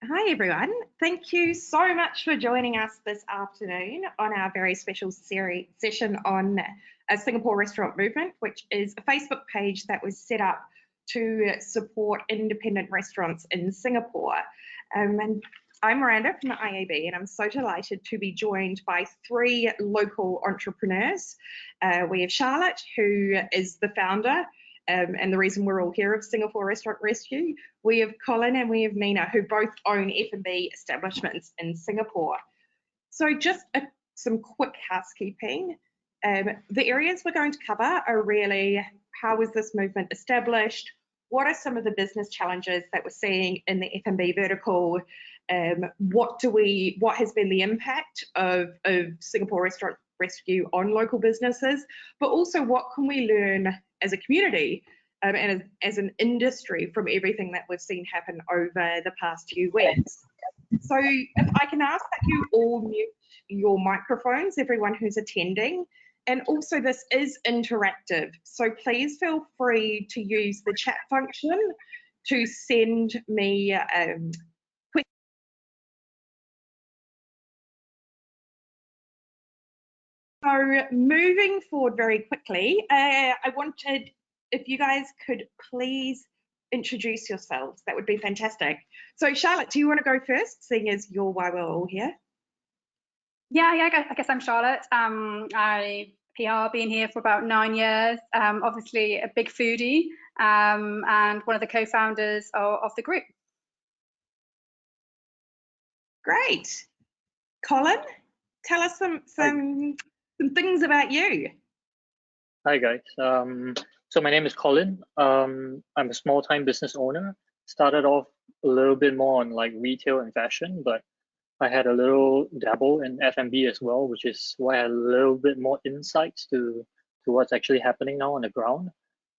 Hi everyone. Thank you so much for joining us this afternoon on our very special session on a Singapore Restaurant Movement, which is a Facebook page that was set up to support independent restaurants in Singapore. And I'm Miranda from the IAB, and I'm so delighted to be joined by three local entrepreneurs. We have Charlotte, who is the founder and the reason we're all here of Singapore Restaurant Rescue. We have Colin and we have Nina, who both own F&B establishments in Singapore. So just some quick housekeeping. The areas we're going to cover are really, how was this movement established? What are some of the business challenges that we're seeing in the F&B vertical? What has been the impact of Singapore Restaurant Rescue on local businesses, but also what can we learn as a community and as an industry from everything that we've seen happen over the past few weeks. So if I can ask that you all mute your microphones, everyone who's attending, and also this is interactive, so please feel free to use the chat function to send me questions. So moving forward very quickly, I wanted, if you guys could please introduce yourselves, that would be fantastic. So Charlotte, do you want to go first, seeing as you're why we're all here? Yeah, I guess I'm Charlotte. I PR been here for about 9 years. Obviously a big foodie and one of the co-founders of the group. Great. Colin, tell us some things about you. Hi guys. So my name is Colin. I'm a small-time business owner. Started off a little bit more on like retail and fashion, but I had a little dabble in F&B as well, which is why I had a little bit more insights to what's actually happening now on the ground.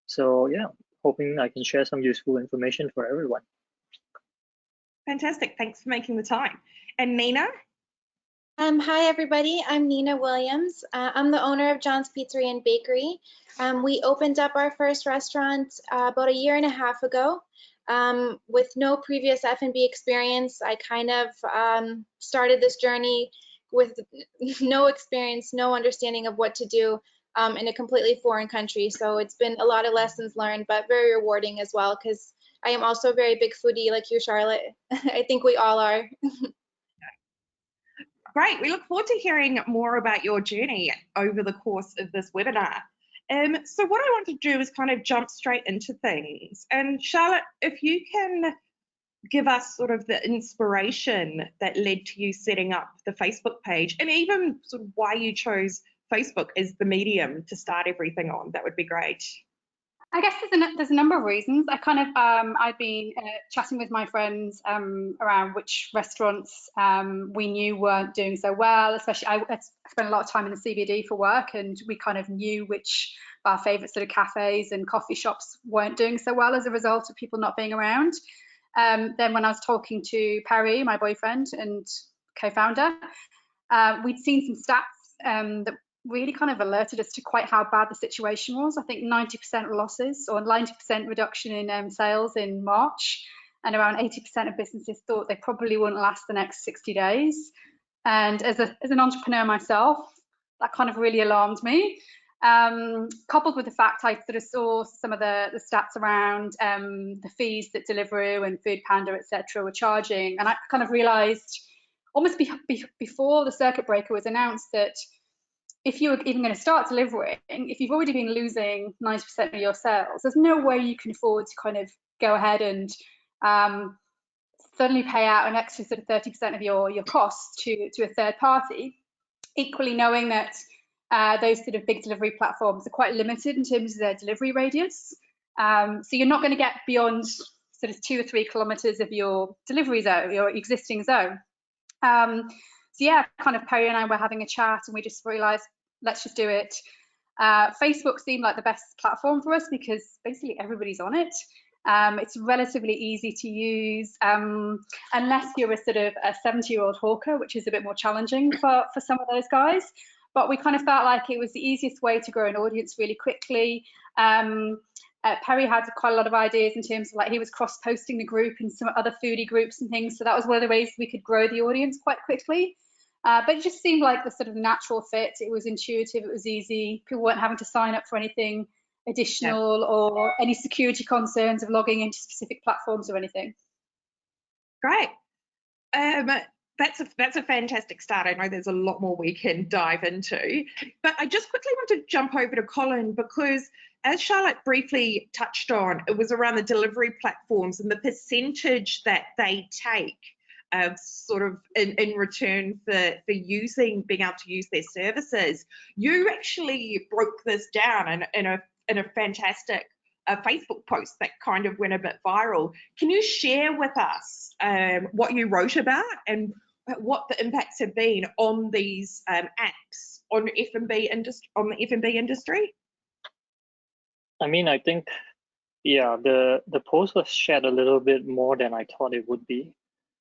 So yeah, hoping I can share some useful information for everyone. Fantastic. Thanks for making the time. And Nina? Hi everybody, I'm Nina Williams. I'm the owner of John's Pizzeria and Bakery. We opened up our first restaurant about 1.5 years ago. With no previous F&B experience, I kind of started this journey with no experience, no understanding of what to do in a completely foreign country. So it's been a lot of lessons learned, but very rewarding as well, because I am also a very big foodie like you, Charlotte. I think we all are. Great. We look forward to hearing more about your journey over the course of this webinar. So what I want to do is kind of jump straight into things. And Charlotte, if you can give us sort of the inspiration that led to you setting up the Facebook page, and even sort of why you chose Facebook as the medium to start everything on, that would be great. I guess there's a number of reasons. I've been chatting with my friends around which restaurants we knew weren't doing so well. Especially, I spent a lot of time in the CBD for work, and we kind of knew which of our favourite sort of cafes and coffee shops weren't doing so well as a result of people not being around. Then when I was talking to Perry, my boyfriend and co-founder, we'd seen some stats that really kind of alerted us to quite how bad the situation was. I think 90% losses or 90% reduction in sales in March, and around 80% of businesses thought they probably wouldn't last the next 60 days. And as an entrepreneur myself, that kind of really alarmed me. Coupled with the fact I sort of saw some of the stats around the fees that Deliveroo and Foodpanda, etc., were charging, and I kind of realised almost before the circuit breaker was announced that if you were even going to start delivering, if you've already been losing 90% of your sales, there's no way you can afford to kind of go ahead and suddenly pay out an extra sort of 30% of your costs to a third party. Equally, knowing that those sort of big delivery platforms are quite limited in terms of their delivery radius. So you're not going to get beyond sort of 2 or 3 kilometers of your delivery zone, your existing zone. So yeah, kind of Perry and I were having a chat, and we just realized, let's just do it. Facebook seemed like the best platform for us because basically everybody's on it. It's relatively easy to use, unless you're a sort of a 70-year-old hawker, which is a bit more challenging for some of those guys. But we kind of felt like it was the easiest way to grow an audience really quickly. Perry had quite a lot of ideas in terms of like he was cross-posting the group and some other foodie groups and things. So that was one of the ways we could grow the audience quite quickly. But it just seemed like the sort of natural fit. It was intuitive, it was easy. People weren't having to sign up for anything additional or any security concerns of logging into specific platforms or anything. Great. That's a fantastic start. I know there's a lot more we can dive into, but I just quickly want to jump over to Colin, because as Charlotte briefly touched on, it was around the delivery platforms and the percentage that they take sort of in return for being able to use their services. You actually broke this down in a fantastic Facebook post that kind of went a bit viral. Can you share with us what you wrote about and what the impacts have been on these apps on the F&B industry? I mean, I think, yeah, the post was shared a little bit more than I thought it would be.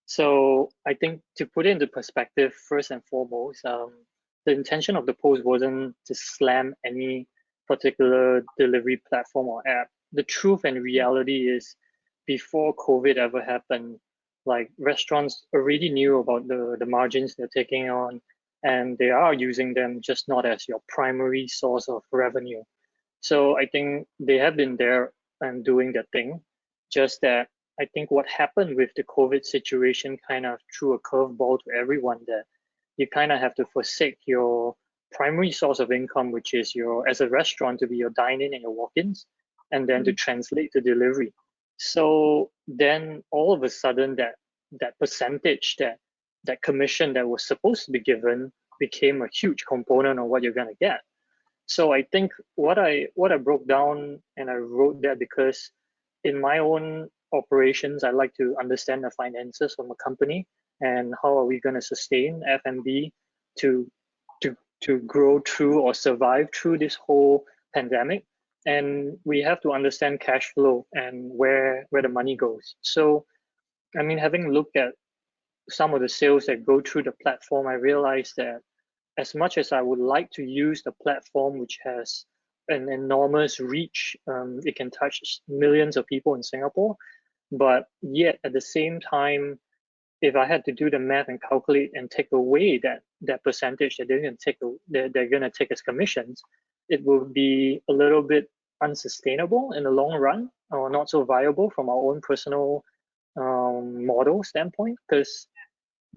So I think to put it into perspective, first and foremost, the intention of the post wasn't to slam any particular delivery platform or app. The truth and reality is, before COVID ever happened, like restaurants already knew about the margins they're taking on, and they are using them, just not as your primary source of revenue. So I think they have been there and doing their thing, just that I think what happened with the COVID situation kind of threw a curveball to everyone, that you kind of have to forsake your primary source of income, which is as a restaurant, to be your dine-in and your walk-ins, and then to translate to delivery. So then all of a sudden that percentage, that commission that was supposed to be given became a huge component of what you're gonna get. So I think what I broke down, and I wrote that because in my own operations, I like to understand the finances from a company and how are we going to sustain F&B to grow through or survive through this whole pandemic. And we have to understand cash flow and where the money goes. So, I mean, having looked at some of the sales that go through the platform, I realized that as much as I would like to use the platform, which has an enormous reach, it can touch millions of people in Singapore, but yet at the same time, if I had to do the math and calculate and take away that percentage that they're going to take as commissions, it will be a little bit unsustainable in the long run, or not so viable from our own personal model standpoint, because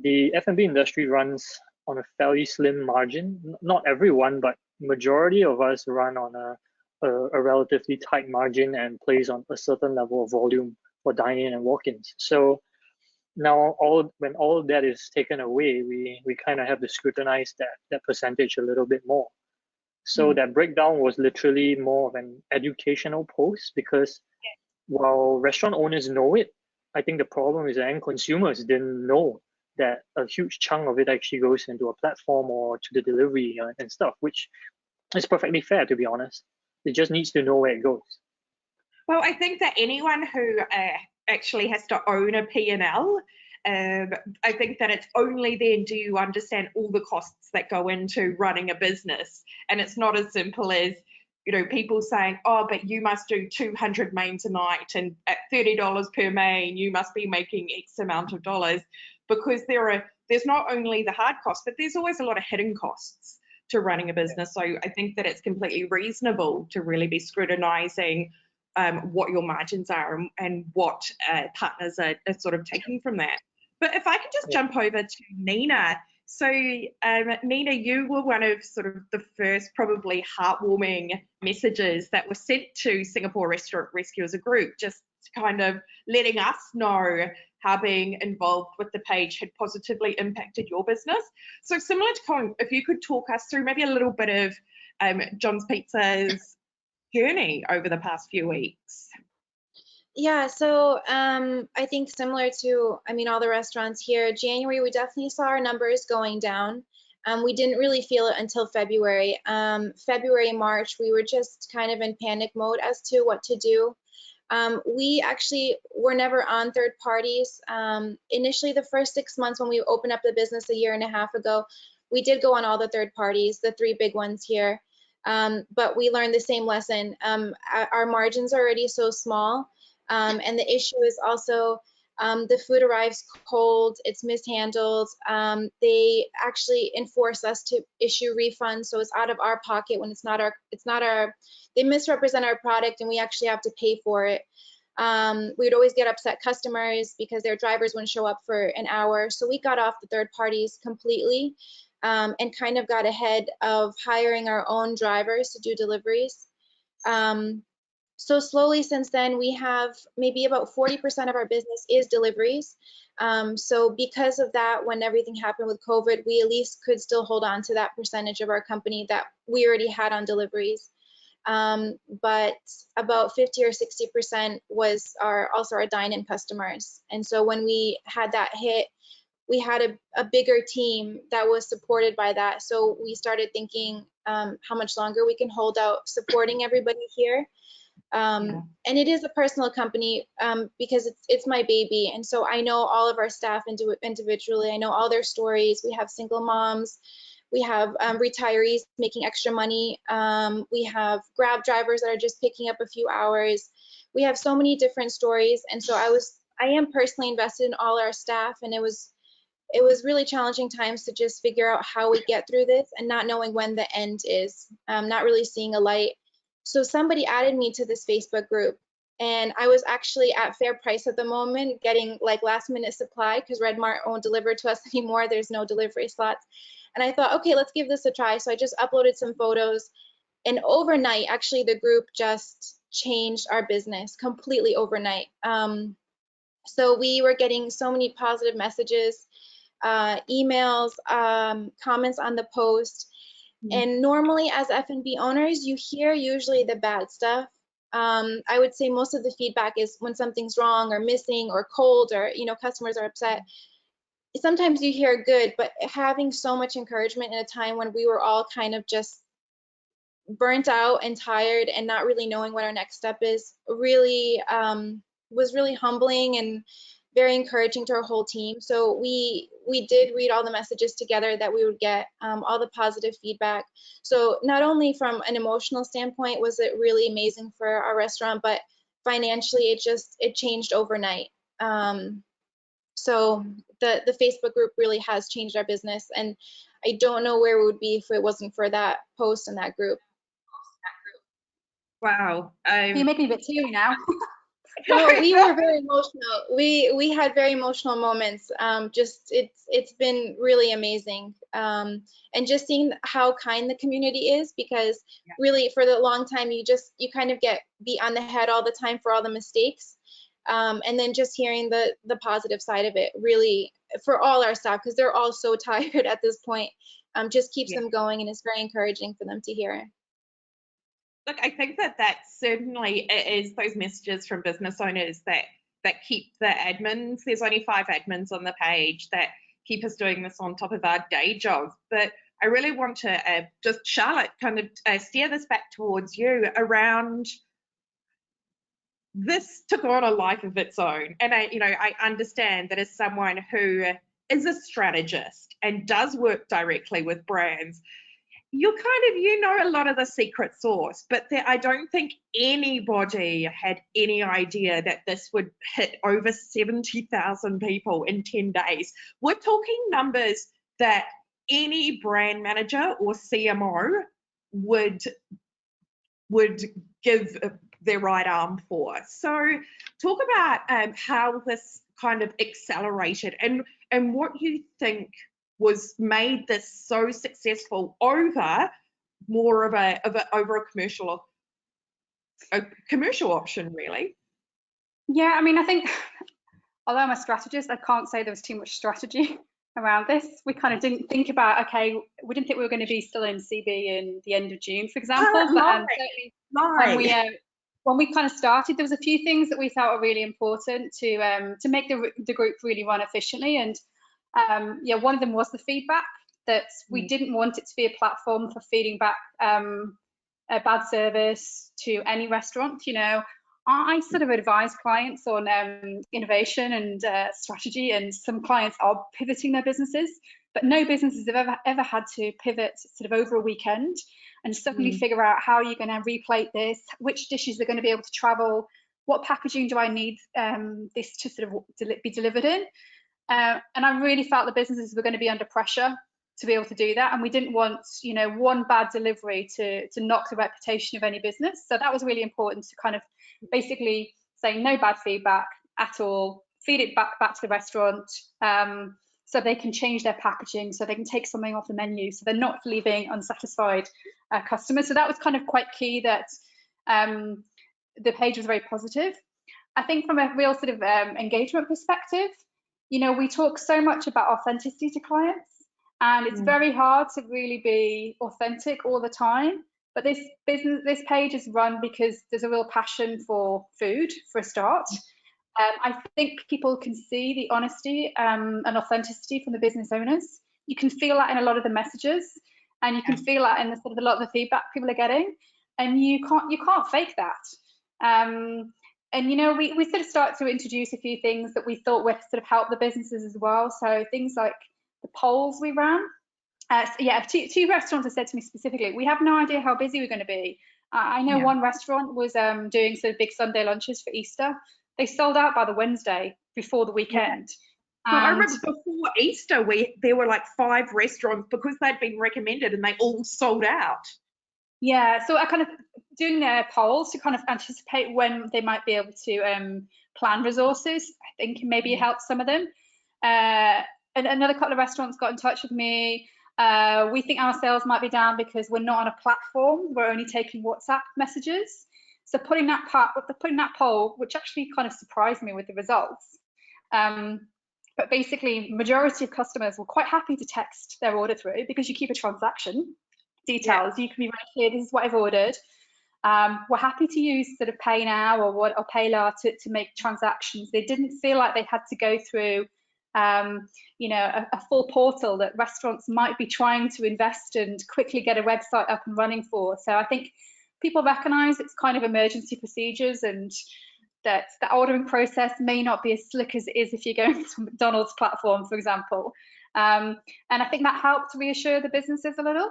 the F&B industry runs on a fairly slim margin. Not everyone, but majority of us run on a relatively tight margin and plays on a certain level of volume for dine-in and walk-ins. So now when all that is taken away, we kind of have to scrutinize that percentage a little bit more. So that breakdown was literally more of an educational post, because while restaurant owners know it, I think the problem is that end consumers didn't know that a huge chunk of it actually goes into a platform or to the delivery and stuff, which is perfectly fair, to be honest. It just needs to know where it goes. Well, I think that anyone who actually has to own a P&L, I think that it's only then do you understand all the costs that go into running a business. And it's not as simple as, you know, people saying, oh, but you must do 200 mains a night, and at $30 per main, you must be making X amount of dollars, because there's not only the hard costs, but there's always a lot of hidden costs to running a business. So I think that it's completely reasonable to really be scrutinizing what your margins are and what partners are sort of taking from that. But if I could just jump over to Nina. So Nina, you were one of sort of the first probably heartwarming messages that were sent to Singapore Restaurant Rescue as a group, just kind of letting us know how being involved with the page had positively impacted your business. So similar to Colin, if you could talk us through maybe a little bit of John's Pizza's journey over the past few weeks. Yeah, so I think similar to, all the restaurants here, January, we definitely saw our numbers going down. We didn't really feel it until February. February, March, we were just kind of in panic mode as to what to do. We actually were never on third parties. Initially, the first 6 months when we opened up the business a year and a half ago, we did go on all the third parties, the 3 big ones here. But we learned the same lesson. Our margins are already so small, and the issue is also the food arrives cold, it's mishandled. They actually enforce us to issue refunds, so it's out of our pocket when it's not our, they misrepresent our product and we actually have to pay for it. We'd always get upset customers because their drivers wouldn't show up for an hour. So we got off the third parties completely, and kind of got ahead of hiring our own drivers to do deliveries. So slowly since then, we have maybe about 40% of our business is deliveries. So because of that, when everything happened with COVID, we at least could still hold on to that percentage of our company that we already had on deliveries. But about 50 or 60% was also our dine-in customers. And so when we had that hit, we had a bigger team that was supported by that. So we started thinking how much longer we can hold out supporting everybody here. And it is a personal company because it's my baby. And so I know all of our staff individually. I know all their stories. We have single moms. We have retirees making extra money. We have Grab drivers that are just picking up a few hours. We have so many different stories. And so I am personally invested in all our staff, and it was really challenging times to just figure out how we get through this and not knowing when the end is, not really seeing a light. So somebody added me to this Facebook group, and I was actually at fair price at the moment, getting like last minute supply because Red Mart won't deliver to us anymore. There's no delivery slots. And I thought, okay, let's give this a try. So I just uploaded some photos, and overnight, actually the group just changed our business completely overnight. So we were getting so many positive messages, emails, comments on the post. And normally as F&B owners, you hear usually the bad stuff. I would say most of the feedback is when something's wrong or missing or cold, or customers are upset. Sometimes you hear good, but having so much encouragement in a time when we were all kind of just burnt out and tired and not really knowing what our next step is really was really humbling and very encouraging to our whole team. So we did read all the messages together that we would get, all the positive feedback. So not only from an emotional standpoint was it really amazing for our restaurant, but financially it changed overnight. So the Facebook group really has changed our business, and I don't know where we would be if it wasn't for that post and that group. Wow. You make me a bit teary now. No, we were very emotional. We had very emotional moments. It's been really amazing. And just seeing how kind the community is, because really for the long time you kind of get beat on the head all the time for all the mistakes. And then just hearing the positive side of it, really for all our staff, because they're all so tired at this point, just keeps them going, and it's very encouraging for them to hear. Look, I think that certainly is those messages from business owners that keep the admins. There's only 5 admins on the page that keep us doing this on top of our day jobs. But I really want to just, Charlotte, kind of steer this back towards you around. This took on a life of its own, and I understand that as someone who is a strategist and does work directly with brands, you know a lot of the secret sauce, but I don't think anybody had any idea that this would hit over 70,000 people in 10 days. We're talking numbers that any brand manager or CMO would give their right arm for. So talk about how this kind of accelerated and what you think was made this so successful over more of a commercial option, really. Yeah, I mean, I think although I'm a strategist, I can't say there was too much strategy around this. We kind of didn't think about, okay, we didn't think we were going to be still in CB in the end of June, for example. But when we kind of started, there was a few things that we felt were really important to make the group really run efficiently. And one of them was the feedback, that we didn't want it to be a platform for feeding back a bad service to any restaurant. I sort of advise clients on innovation and strategy, and some clients are pivoting their businesses, but no businesses have ever had to pivot sort of over a weekend. and suddenly figure out how you're going to replate this, which dishes are going to be able to travel, what packaging do I need this to sort of be delivered in. And I really felt the businesses were going to be under pressure to be able to do that, and we didn't want, you know, one bad delivery to knock the reputation of any business. So that was really important, to kind of basically say no bad feedback at all, feed it back to the restaurant, so they can change their packaging, so they can take something off the menu, so they're not leaving unsatisfied customers. So that was kind of quite key, that the page was very positive. I think from a real sort of engagement perspective, you know, we talk so much about authenticity to clients, and it's very hard to really be authentic all the time. But this page is run because there's a real passion for food, for a start. I think people can see the honesty and authenticity from the business owners. You can feel that in a lot of the messages, and you can feel that in the sort of a lot of the feedback people are getting, and you can't fake that. And you know, we sort of start to introduce a few things that we thought would sort of help the businesses as well. So things like the polls we ran. So yeah, two restaurants have said to me specifically, we have no idea how busy we're going to be. I know one restaurant was doing sort of big Sunday lunches for Easter. They sold out by the Wednesday before the weekend. No, I remember before Easter, there were like 5 restaurants because they'd been recommended, and they all sold out. Yeah, so I kind of doing their polls to kind of anticipate when they might be able to plan resources. I think maybe it helped some of them. And another couple of restaurants got in touch with me. We think our sales might be down because we're not on a platform. We're only taking WhatsApp messages. So putting that poll, which actually kind of surprised me with the results. But basically, majority of customers were quite happy to text their order through, because you keep a transaction details. You can be very clear, this is what I've ordered. We're happy to use sort of Pay Now or Pay Later to make transactions. They didn't feel like they had to go through you know, a full portal that restaurants might be trying to invest and quickly get a website up and running for. So I think people recognize it's kind of emergency procedures, and that the ordering process may not be as slick as it is if you're going to McDonald's platform, for example. And I think that helped reassure the businesses a little.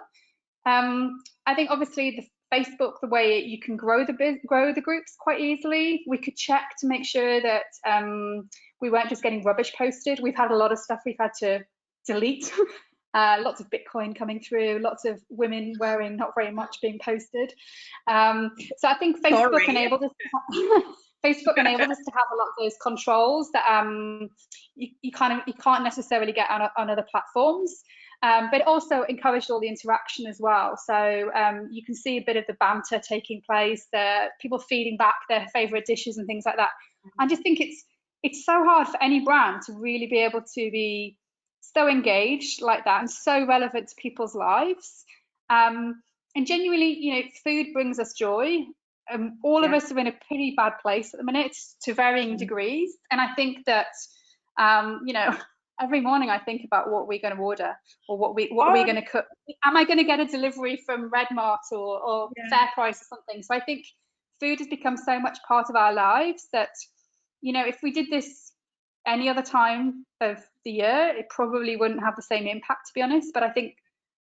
I think obviously the Facebook, the way you can grow the groups quite easily, we could check to make sure that we weren't just getting rubbish posted. We've had a lot of stuff we've had to delete. Lots of Bitcoin coming through, lots of women wearing not very much being posted. So I think Facebook enabled us to have a lot of those controls that you can't necessarily get on other platforms. But also encouraged all the interaction as well. So you can see a bit of the banter taking place, people feeding back their favorite dishes and things like that. I just think it's so hard for any brand to really be able to be so engaged like that and so relevant to people's lives. And genuinely, you know, food brings us joy. All of us are in a pretty bad place at the minute to varying degrees. And I think that, you know, every morning I think about what we're going to order, or what we're going to cook. Am I going to get a delivery from Red Mart or Fair Price or something? So I think food has become so much part of our lives that, you know, if we did this any other time of the year, it probably wouldn't have the same impact, to be honest. But I think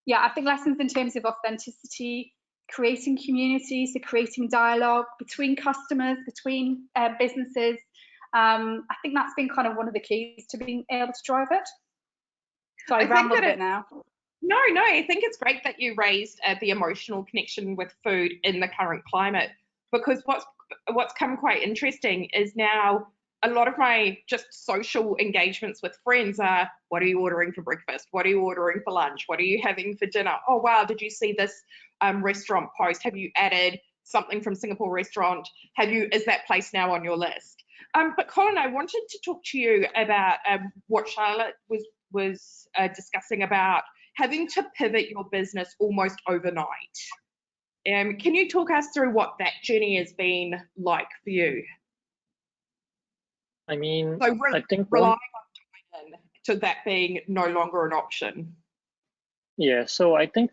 lessons in terms of authenticity, creating communities, so creating dialogue between customers, between businesses. I think that's been kind of one of the keys to being able to drive it. So I rambled a bit now. No, I think it's great that you raised the emotional connection with food in the current climate, because what's come quite interesting is now a lot of my just social engagements with friends are, what are you ordering for breakfast? What are you ordering for lunch? What are you having for dinner? Oh, wow, did you see this restaurant post? Have you added something from Singapore restaurant? Is that place now on your list? But Colin, I wanted to talk to you about what Charlotte was discussing about having to pivot your business almost overnight. Can you talk us through what that journey has been like for you? I mean, so I think relying on dine to that being no longer an option. Yeah, so I think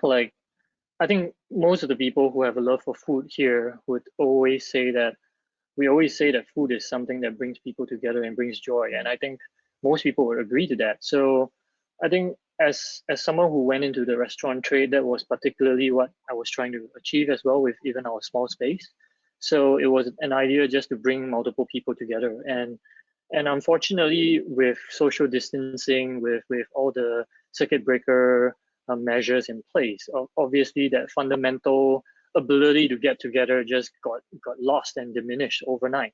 most of the people who have a love for food here would always say that food is something that brings people together and brings joy. And I think most people would agree to that. So I think as someone who went into the restaurant trade, that was particularly what I was trying to achieve as well with even our small space. So it was an idea just to bring multiple people together. And unfortunately, with social distancing, with all the circuit breaker measures in place, obviously that fundamental ability to get together just got lost and diminished overnight.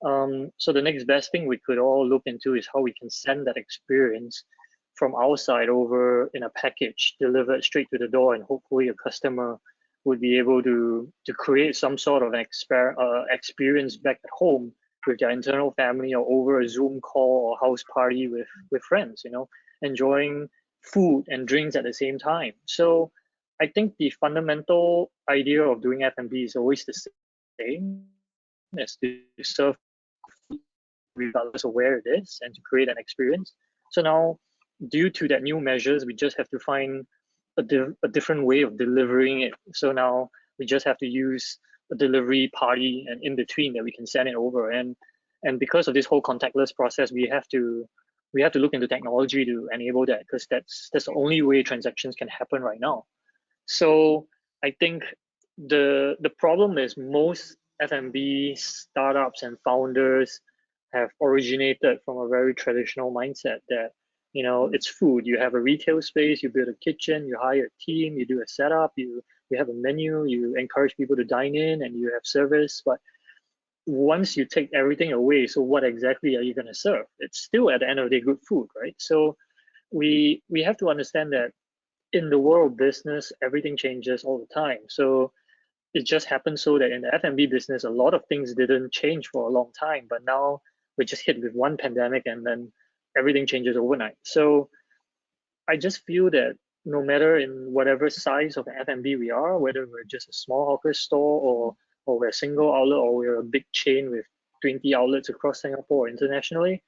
So the next best thing we could all look into is how we can send that experience from our side over in a package delivered straight to the door, and hopefully a customer would be able to create some sort of an experience back at home with their internal family, or over a Zoom call or house party with friends, enjoying food and drinks at the same time. So I think the fundamental idea of doing F&B is always the same, as to serve regardless of where it is and to create an experience. So now, due to that new measures, we just have to find a different way of delivering it. So now we just have to use a delivery party and in between that we can send it over. And because of this whole contactless process, we have to look into technology to enable that, because that's the only way transactions can happen right now. So I think the problem is most F&B startups and founders have originated from a very traditional mindset that, it's food. You have a retail space, you build a kitchen, you hire a team, you do a setup, you have a menu, you encourage people to dine in, and you have service. But once you take everything away, so what exactly are you going to serve? It's still at the end of the day good food, right? So we have to understand that in the world of business, everything changes all the time. So it just happens so that in the F&B business, a lot of things didn't change for a long time, but now we're just hit with one pandemic, and then everything changes overnight. So I just feel that no matter in whatever size of F&B we are, whether we're just a small hawker store, or we're a single outlet, or we're a big chain with 20 outlets across Singapore or internationally,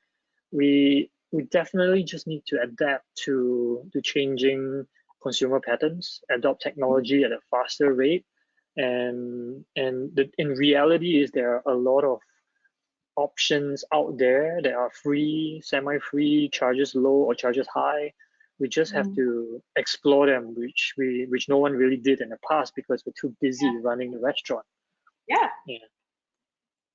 we definitely just need to adapt to changing consumer patterns, adopt technology at a faster rate. And in reality is there are a lot of options out there that are free, semi-free, charges low or charges high. We just have to explore them, which no one really did in the past because we're too busy running the restaurant. Yeah.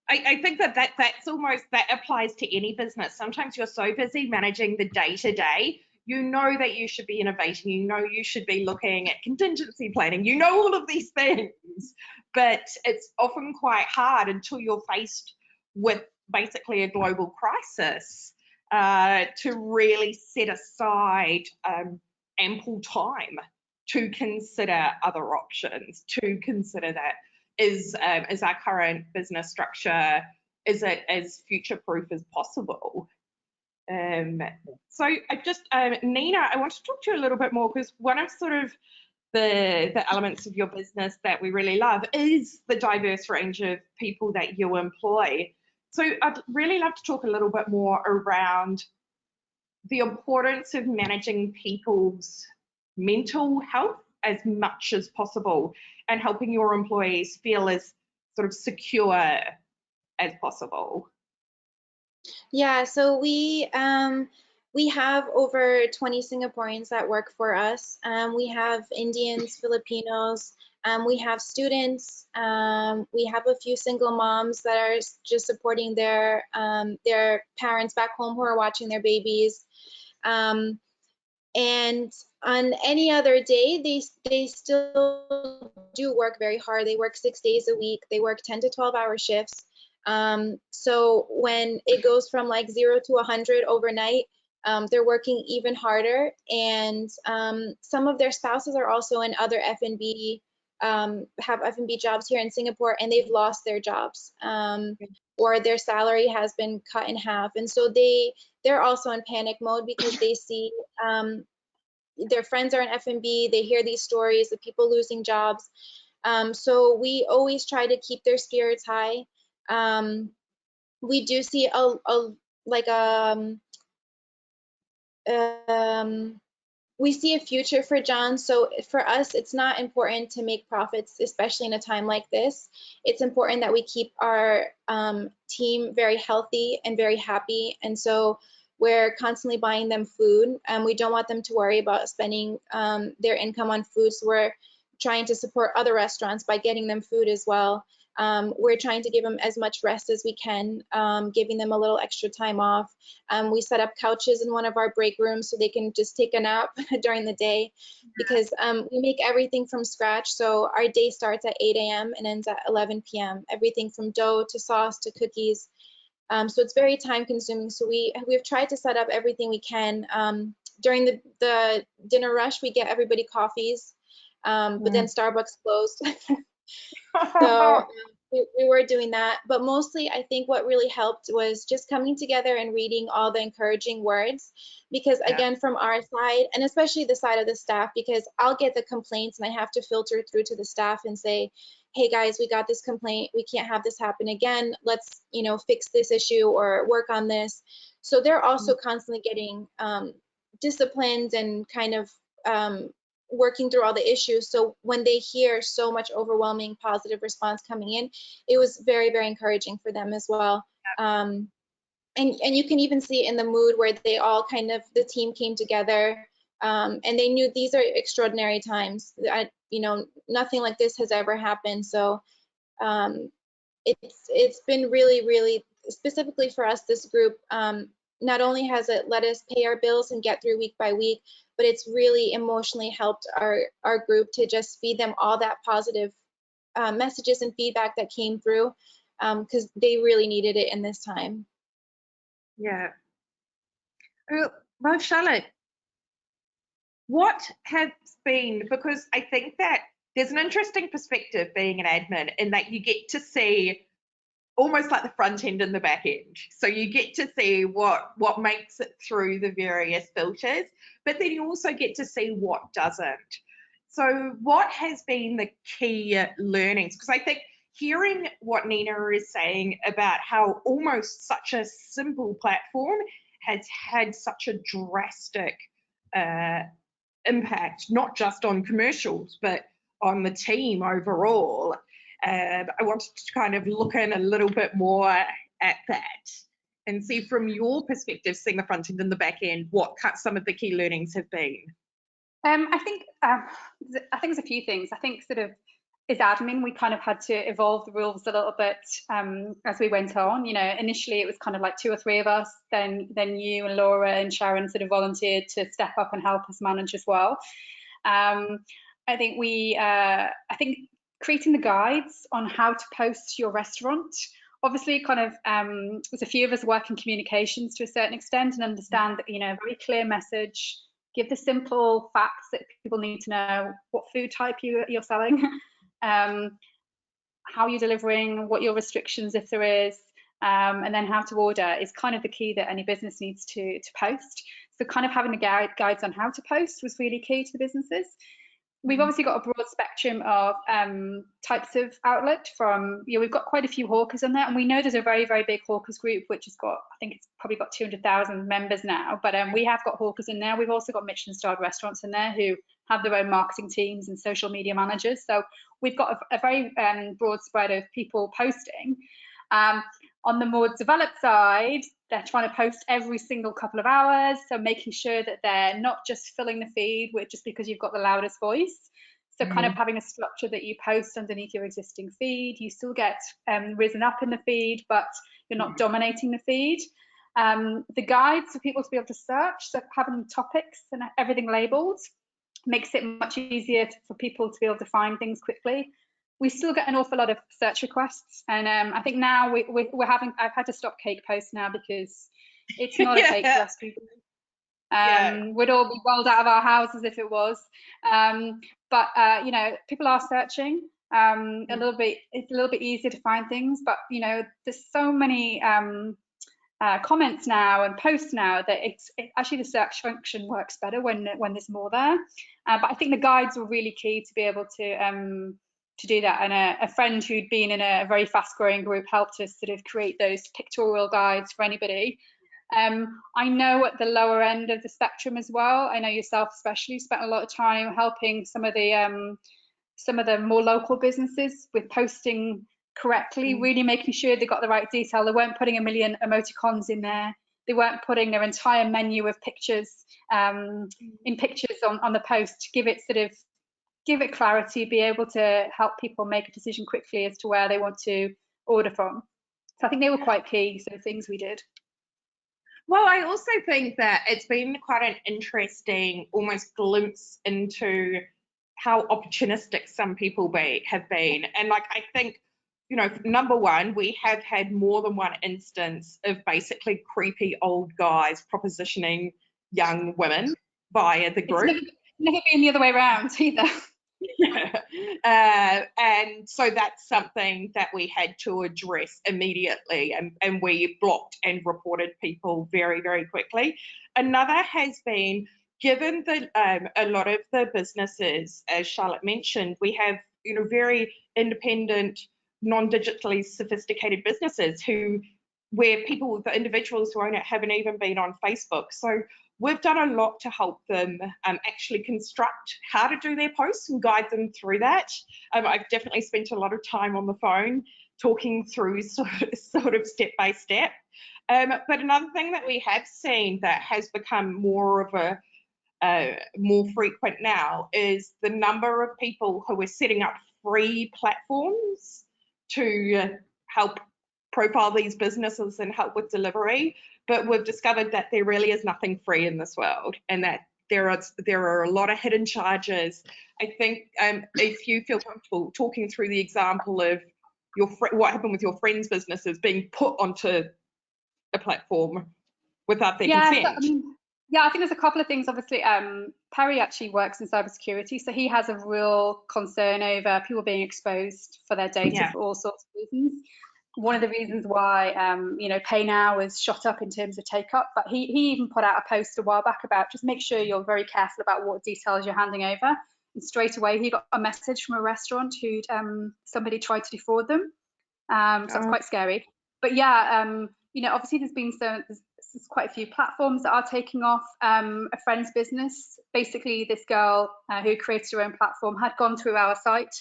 I think that's almost, that applies to any business. Sometimes you're so busy managing the day-to-day, that you should be innovating, you should be looking at contingency planning, all of these things, but it's often quite hard until you're faced with basically a global crisis to really set aside ample time to consider other options, to consider that is our current business structure, is it as future-proof as possible? So I just, Nina, I want to talk to you a little bit more, because one of sort of the elements of your business that we really love is the diverse range of people that you employ. So I'd really love to talk a little bit more around the importance of managing people's mental health as much as possible and helping your employees feel as sort of secure as possible. Yeah, so we have over 20 Singaporeans that work for us. We have Indians, Filipinos, we have students, we have a few single moms that are just supporting their parents back home who are watching their babies. And on any other day, they still do work very hard. They work 6 days a week. They work 10 to 12-hour shifts. So when it goes from like 0 to 100 overnight, they're working even harder. And some of their spouses are also in other F&B, have F&B jobs here in Singapore, and they've lost their jobs, or their salary has been cut in half. And so they're also in panic mode because they see their friends are in F&B, they hear these stories of people losing jobs. So we always try to keep their spirits high. We do see we see a future for John. So for us, it's not important to make profits, especially in a time like this. It's important that we keep our team very healthy and very happy. And so we're constantly buying them food, and we don't want them to worry about spending their income on food. So we're trying to support other restaurants by getting them food as well. We're trying to give them as much rest as we can, giving them a little extra time off. We set up couches in one of our break rooms so they can just take a nap during the day, because we make everything from scratch. So our day starts at 8 a.m. and ends at 11 p.m. Everything from dough to sauce to cookies. So it's very time consuming. So we've tried to set up everything we can. During the dinner rush, we get everybody coffees, but then Starbucks closed. So we were doing that, but mostly I think what really helped was just coming together and reading all the encouraging words, because again, from our side, and especially the side of the staff, because I'll get the complaints and I have to filter through to the staff and say, hey guys, we got this complaint, we can't have this happen again, let's fix this issue or work on this. So they're also constantly getting disciplined and kind of working through all the issues. So when they hear so much overwhelming positive response coming in, it was very, very encouraging for them as well. And you can even see in the mood where they all the team came together, and they knew these are extraordinary times. Nothing like this has ever happened. So it's been really, really, specifically for us, this group, not only has it let us pay our bills and get through week by week, but it's really emotionally helped our group to just feed them all that positive messages and feedback that came through, because they really needed it in this time. Yeah. Well, Charlotte, what has been, because I think that there's an interesting perspective being an admin in that you get to see almost like the front end and the back end. So you get to see what makes it through the various filters, but then you also get to see what doesn't. So what has been the key learnings? Because I think hearing what Nina is saying about how almost such a simple platform has had such a drastic impact, not just on commercials, but on the team overall. I wanted to kind of look in a little bit more at that and see from your perspective, seeing the front end and the back end, what some of the key learnings have been. I think there's a few things. I think sort of as admin, we kind of had to evolve the rules a little bit as we went on. Initially it was kind of like 2 or 3 of us, then you and Laura and Sharon sort of volunteered to step up and help us manage as well. I think creating the guides on how to post your restaurant, obviously kind of there's a few of us work in communications to a certain extent and understand that, very clear message, give the simple facts that people need to know, what food type you're selling, how you're delivering, what your restrictions if there is, and then how to order is kind of the key that any business needs to post. So kind of having the guides on how to post was really key to the businesses. We've obviously got a broad spectrum of types of outlet from, we've got quite a few hawkers in there, and we know there's a very, very big hawkers group, which has got, I think it's probably got 200,000 members now, but we have got hawkers in there. We've also got Michelin-starred restaurants in there who have their own marketing teams and social media managers. So we've got a very broad spread of people posting. On the more developed side, they're trying to post every single couple of hours, so making sure that they're not just filling the feed with just because you've got the loudest voice. So kind of having a structure that you post underneath your existing feed. You still get risen up in the feed, but you're not dominating the feed. The guides for people to be able to search, so having topics and everything labeled makes it much easier for people to be able to find things quickly. We still get an awful lot of search requests, and I think now I've had to stop cake posts now because it's not a cake recipe. We'd all be rolled out of our houses if it was. But people are searching it's a little bit easier to find things, but there's so many comments now and posts now that actually the search function works better when there's more there. But I think the guides were really key to be able to do that, and a friend who'd been in a very fast growing group helped us sort of create those pictorial guides for anybody. I know at the lower end of the spectrum as well, I know yourself especially spent a lot of time helping some of the more local businesses with posting correctly, really making sure they got the right detail. They weren't putting a million emoticons in there. they weren't putting their entire menu of pictures in pictures on the post to give it clarity, be able to help people make a decision quickly as to where they want to order from. So I think they were quite key, so things we did. Well, I also think that it's been quite an interesting almost glimpse into how opportunistic some people have been. And like, I think, you know, number one, we have had more than one instance of basically creepy old guys propositioning young women via the group. It's never been the other way around either. Yeah. And so that's something that we had to address immediately, and we blocked and reported people very, very quickly. Another has been, given that a lot of the businesses, as Charlotte mentioned, we have, you know, very independent, non-digitally sophisticated businesses where the individuals who own it haven't even been on Facebook. So we've done a lot to help them actually construct how to do their posts and guide them through that. I've definitely spent a lot of time on the phone talking through sort of step by step. But another thing that we have seen that has become more of more frequent now is the number of people who are setting up free platforms to help profile these businesses and help with delivery. But we've discovered that there really is nothing free in this world, and that there are a lot of hidden charges. I think if you feel comfortable talking through the example of what happened with your friends' businesses being put onto a platform without their consent. I think there's a couple of things. Obviously, Perry actually works in cybersecurity, so he has a real concern over people being exposed for their data for all sorts of reasons. One of the reasons why, you know, Pay Now has shot up in terms of take up, but he even put out a post a while back about just make sure you're very careful about what details you're handing over. And straight away, he got a message from a restaurant who'd somebody tried to defraud them. So it's quite scary. But yeah, you know, obviously there's quite a few platforms that are taking off. A friend's business, basically this girl who created her own platform had gone through our site,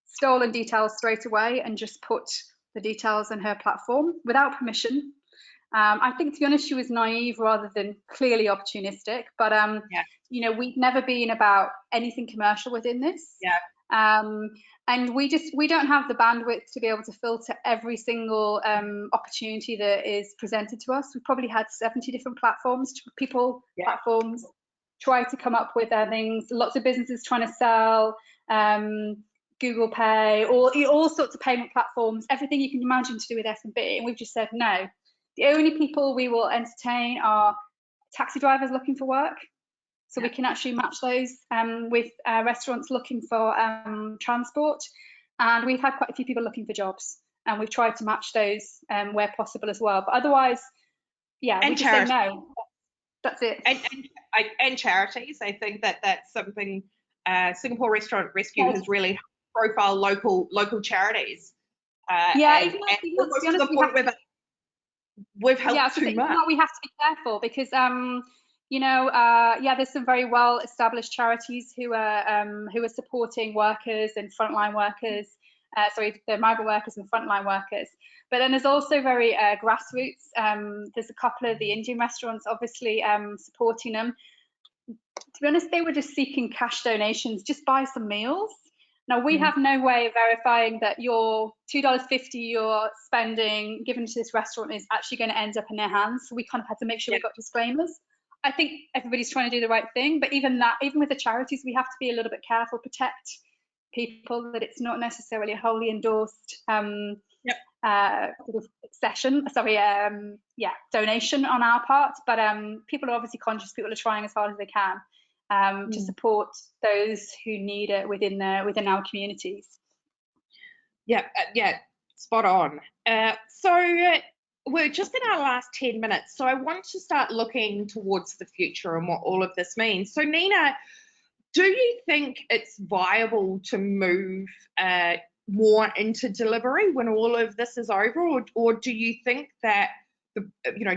stolen details straight away, and just put the details on her platform without permission. I think, to be honest, she was naive rather than clearly opportunistic. But you know, we've never been about anything commercial within this. And we don't have the bandwidth to be able to filter every single opportunity that is presented to us. We probably had 70 different platforms try to come up with their things. Lots of businesses trying to sell. Google Pay, all sorts of payment platforms, everything you can imagine to do with F&B, and we've just said no. The only people we will entertain are taxi drivers looking for work, so we can actually match those with restaurants looking for transport, and we've had quite a few people looking for jobs, and we've tried to match those where possible as well. But otherwise, we just say no. That's it. And charities, I think that's something Singapore Restaurant Rescue has really profile local charities. We've helped too much. We have to be careful because you know, there's some very well established charities who are supporting workers and frontline workers. The migrant workers and frontline workers. But then there's also very grassroots. There's a couple of the Indian restaurants obviously supporting them. To be honest, they were just seeking cash donations, just buy some meals. Now, we have no way of verifying that your $2.50 you're spending given to this restaurant is actually going to end up in their hands. So we kind of had to make sure we got disclaimers. I think everybody's trying to do the right thing, but even with the charities, we have to be a little bit careful, protect people, that it's not necessarily a wholly endorsed donation on our part. But people are obviously conscious. People are trying as hard as they can to support those who need it within our communities. Spot on. So we're just in our last 10 minutes, so I want to start looking towards the future and what all of this means. So Nina, do you think it's viable to move more into delivery when all of this is over, or do you think that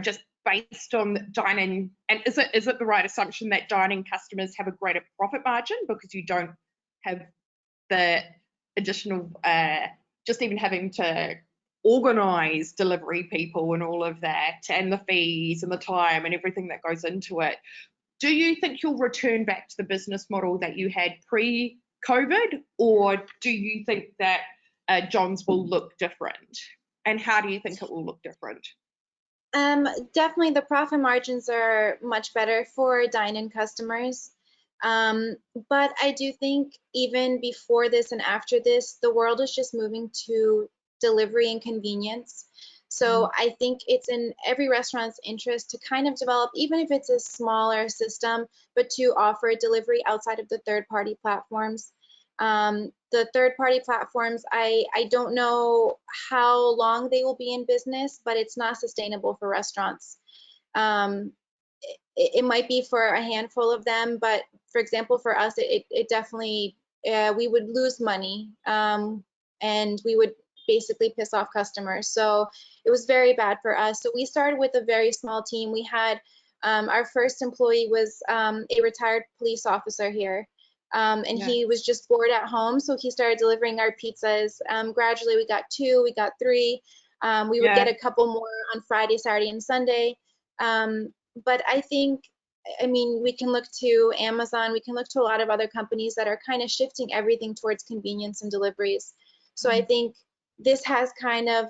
just based on dining, and is it the right assumption that dining customers have a greater profit margin because you don't have the additional just even having to organize delivery people and all of that, and the fees and the time and everything that goes into it. Do you think you'll return back to the business model that you had pre-COVID, or do you think that John's will look different? And how do you think it will look different? Definitely the profit margins are much better for dine-in customers. But I do think even before this and after this, the world is just moving to delivery and convenience. So I think it's in every restaurant's interest to kind of develop, even if it's a smaller system, but to offer delivery outside of the third-party platforms. The third-party platforms, I don't know how long they will be in business, but it's not sustainable for restaurants. It might be for a handful of them, but for example, for us, it definitely, we would lose money, and we would basically piss off customers. So it was very bad for us. So we started with a very small team. We had, our first employee was a retired police officer here. And he was just bored at home, so he started delivering our pizzas. Gradually, we got 2, we got 3. We would get a couple more on Friday, Saturday, and Sunday. But I think, I mean, we can look to Amazon, we can look to a lot of other companies that are kind of shifting everything towards convenience and deliveries. So I think this has kind of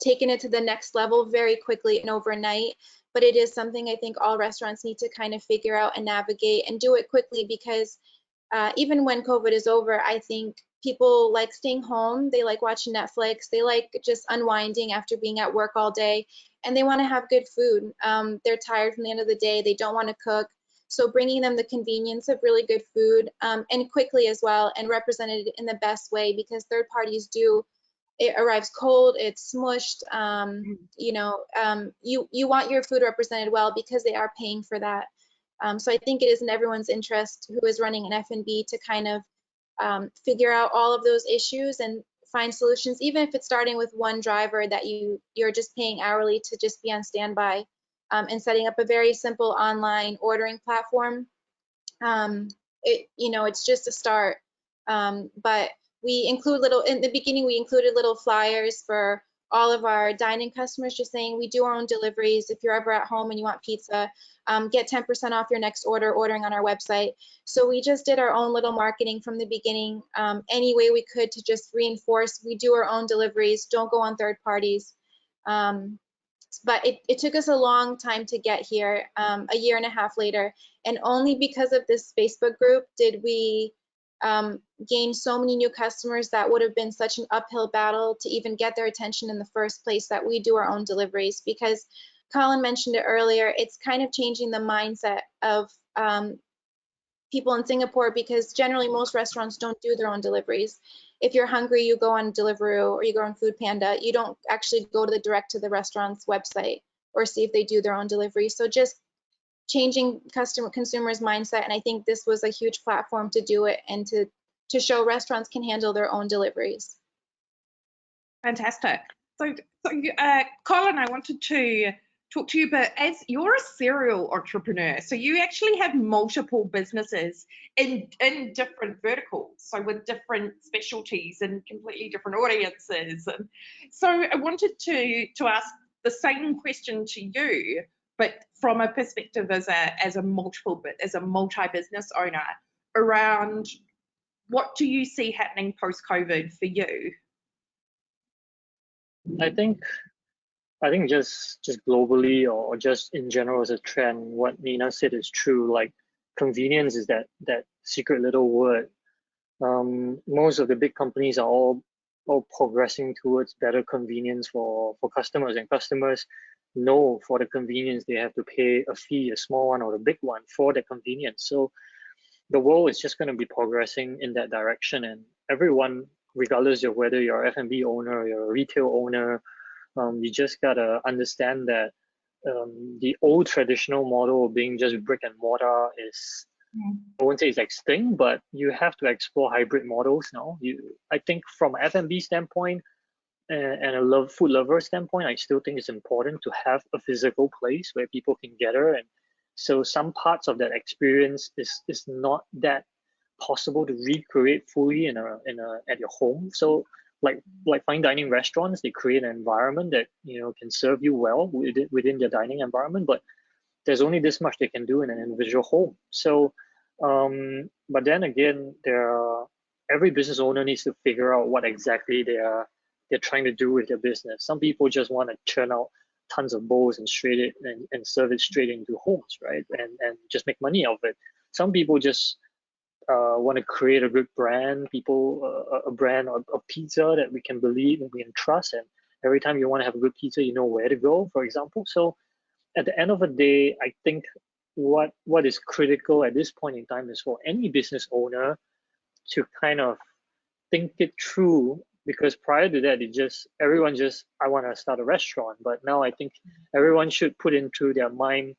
taken it to the next level very quickly and overnight. But it is something I think all restaurants need to kind of figure out and navigate and do it quickly, because even when COVID is over, I think people like staying home. They like watching Netflix. They like just unwinding after being at work all day, and they want to have good food. They're tired from the end of the day. They don't want to cook. So bringing them the convenience of really good food, and quickly as well, and represented in the best way, because third parties do, it arrives cold, it's smushed, you know, you want your food represented well because they are paying for that. So I think it is in everyone's interest who is running an F&B to kind of figure out all of those issues and find solutions, even if it's starting with one driver that you're just paying hourly to just be on standby, and setting up a very simple online ordering platform. You know, it's just a start, but we include in the beginning, we included little flyers for all of our dine-in customers, just saying we do our own deliveries. If you're ever at home and you want pizza, get 10% off your next order ordering on our website. So we just did our own little marketing from the beginning, any way we could, to just reinforce we do our own deliveries, don't go on third parties. But it took us a long time to get here, a year and a half later, and only because of this Facebook group did we gain so many new customers. That would have been such an uphill battle to even get their attention in the first place, that we do our own deliveries. Because Colin mentioned it earlier, it's kind of changing the mindset of people in Singapore, because generally most restaurants don't do their own deliveries. If you're hungry, you go on Deliveroo or you go on Food Panda. You don't actually go direct to the restaurant's website or see if they do their own delivery. So just changing consumers' mindset, and I think this was a huge platform to do it, and to show restaurants can handle their own deliveries. Fantastic. So Colin, I wanted to talk to you, but as you're a serial entrepreneur, so you actually have multiple businesses in different verticals, so with different specialties and completely different audiences. And so I wanted to ask the same question to you, but from a perspective as a multi-business owner, around what do you see happening post-COVID for you? I think just globally, or just in general as a trend, what Nina said is true. Like, convenience is that secret little word. Most of the big companies are all progressing towards better convenience for customers, and customers know for the convenience they have to pay a fee, a small one or a big one, for the convenience. So the world is just going to be progressing in that direction, and everyone, regardless of whether you're an F&B owner or you're a retail owner, you just gotta understand that the old traditional model of being just brick and mortar is, I won't say it's extinct, but you have to explore hybrid models now. I think from an F&B standpoint and a food lover standpoint, I still think it's important to have a physical place where people can gather, and so some parts of that experience is not that possible to recreate fully at your home. So like fine dining restaurants, they create an environment that can serve you well within their dining environment, but there's only this much they can do in an individual home. So, but then again, every business owner needs to figure out what exactly they're trying to do with their business. Some people just want to churn out tons of bowls and serve it straight into homes, right? And just make money out of it. Some people just want to create a good brand, a brand of pizza that we can believe and we can trust. And every time you want to have a good pizza, you know where to go, for example. So at the end of the day, I think what is critical at this point in time is for any business owner to kind of think it through, because prior to that, everyone just, I want to start a restaurant. But now I think everyone should put into their mind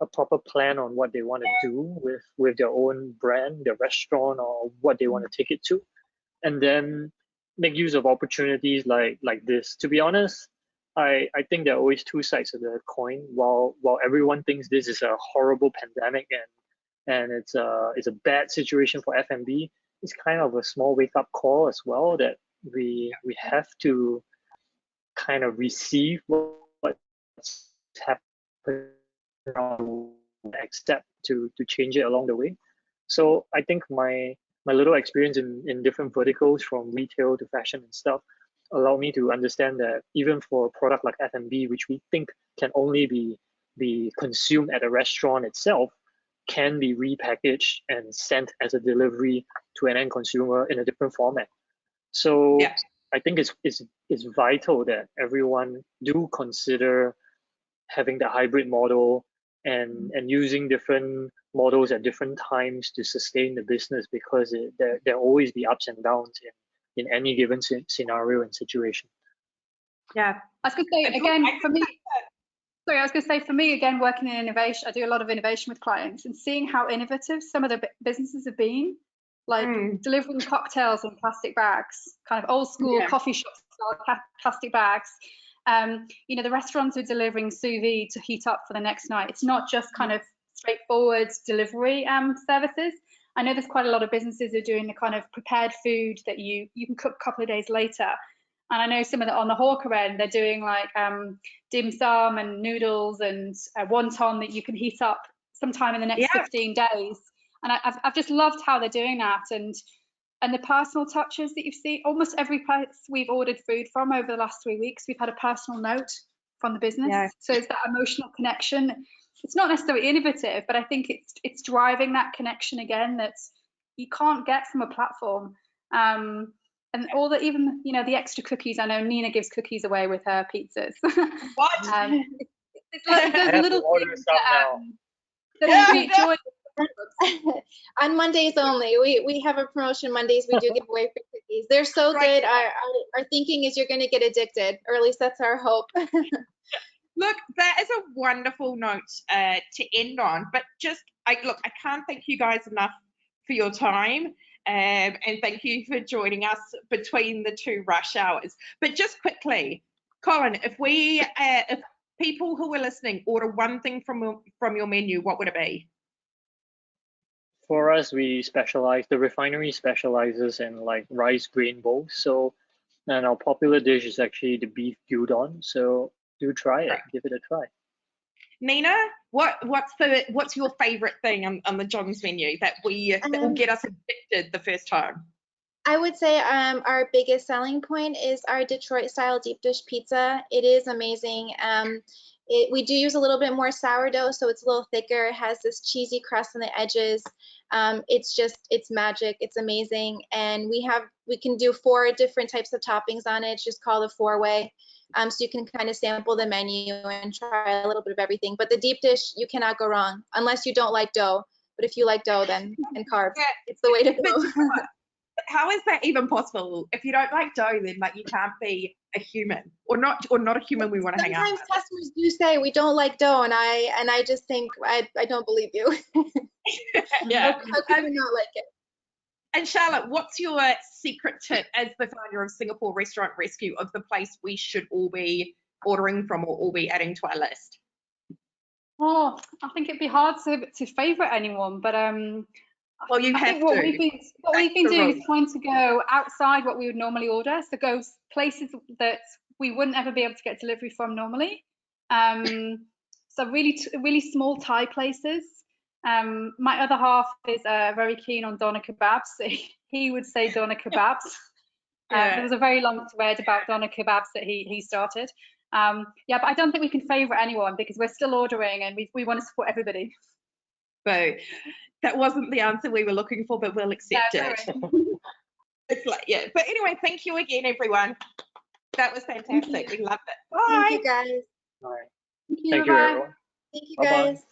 a proper plan on what they want to do with their own brand, their restaurant, or what they want to take it to, and then make use of opportunities like this. To be honest, I think there are always two sides of the coin. While everyone thinks this is a horrible pandemic and it's a bad situation for F&B, it's kind of a small wake-up call as well, that we have to kind of receive what's happening, next step to change it along the way. So I think my little experience in different verticals, from retail to fashion and stuff, allow me to understand that even for a product like F&B, which we think can only be consumed at a restaurant itself, can be repackaged and sent as a delivery to an end consumer in a different format. So yeah. I think it's vital that everyone do consider having the hybrid model and using different models at different times to sustain the business, because there always be ups and downs in any given scenario and situation. Yeah, I was going to say again, for me, sorry, I was going to say for me again, working in innovation, I do a lot of innovation with clients, and seeing how innovative some of the businesses have been, like delivering cocktails in plastic bags, kind of old school coffee shop style plastic bags. The restaurants are delivering sous vide to heat up for the next night. It's not just kind of straightforward delivery services. I know there's quite a lot of businesses who are doing the kind of prepared food that you can cook a couple of days later. And I know some of the on the hawker end, they're doing like dim sum and noodles and wonton that you can heat up sometime in the next 15 days. And I've just loved how they're doing that, and the personal touches that you've seen. Almost every place we've ordered food from over the last 3 weeks, we've had a personal note from the business. Yeah. So it's that emotional connection. It's not necessarily innovative, but I think it's driving that connection again that you can't get from a platform. And all the, even the extra cookies. I know Nina gives cookies away with her pizzas. What? It's like those little things that sweet joy. On Mondays only. We have a promotion Mondays. We do give away free cookies. They're so good. Our thinking is you're going to get addicted, or at least that's our hope. Look, that is a wonderful note to end on. But I can't thank you guys enough for your time. And thank you for joining us between the two rush hours. But just quickly, Colin, if people who are listening order one thing from your menu, what would it be? For us, the refinery specializes in like rice grain bowls. So, and our popular dish is actually the beef gyudon. So do try it, give it a try. Nina, what's your favorite thing on the John's menu that will get us addicted the first time? I would say our biggest selling point is our Detroit style deep dish pizza. It is amazing. We do use a little bit more sourdough, so it's a little thicker. It has this cheesy crust on the edges. It's magic. It's amazing. And we can do 4 different types of toppings on it. It's just called a 4-way. So you can kind of sample the menu and try a little bit of everything. But the deep dish, you cannot go wrong, unless you don't like dough. But if you like dough, then and carbs, it's the way to go. How is that even possible? If you don't like dough, then you can't be a human, or not a human we want to hang out with. Sometimes customers do say we don't like dough, and I just think I don't believe you. Yeah. How could we not like it? And Charlotte, what's your secret tip as the founder of Singapore Restaurant Rescue of the place we should all be ordering from or all be adding to our list? Oh, I think it'd be hard to favorite anyone, but Well, you I have think what to. we've been the doing is rules. trying to go outside what we would normally order, so go places that we wouldn't ever be able to get delivery from normally. So really small Thai places. My other half is very keen on doner kebabs. So he would say doner kebabs. There was a very long thread about doner kebabs that he started. Yeah, but I don't think we can favourite anyone because we're still ordering and we want to support everybody. So that wasn't the answer we were looking for, but we'll accept Yeah, it. It's like, yeah. But anyway, thank you again, everyone. That was fantastic. We loved it. Bye. Thank you, guys. All right. Thank you, Thank you, bye. everyone. Thank you, Bye-bye. guys.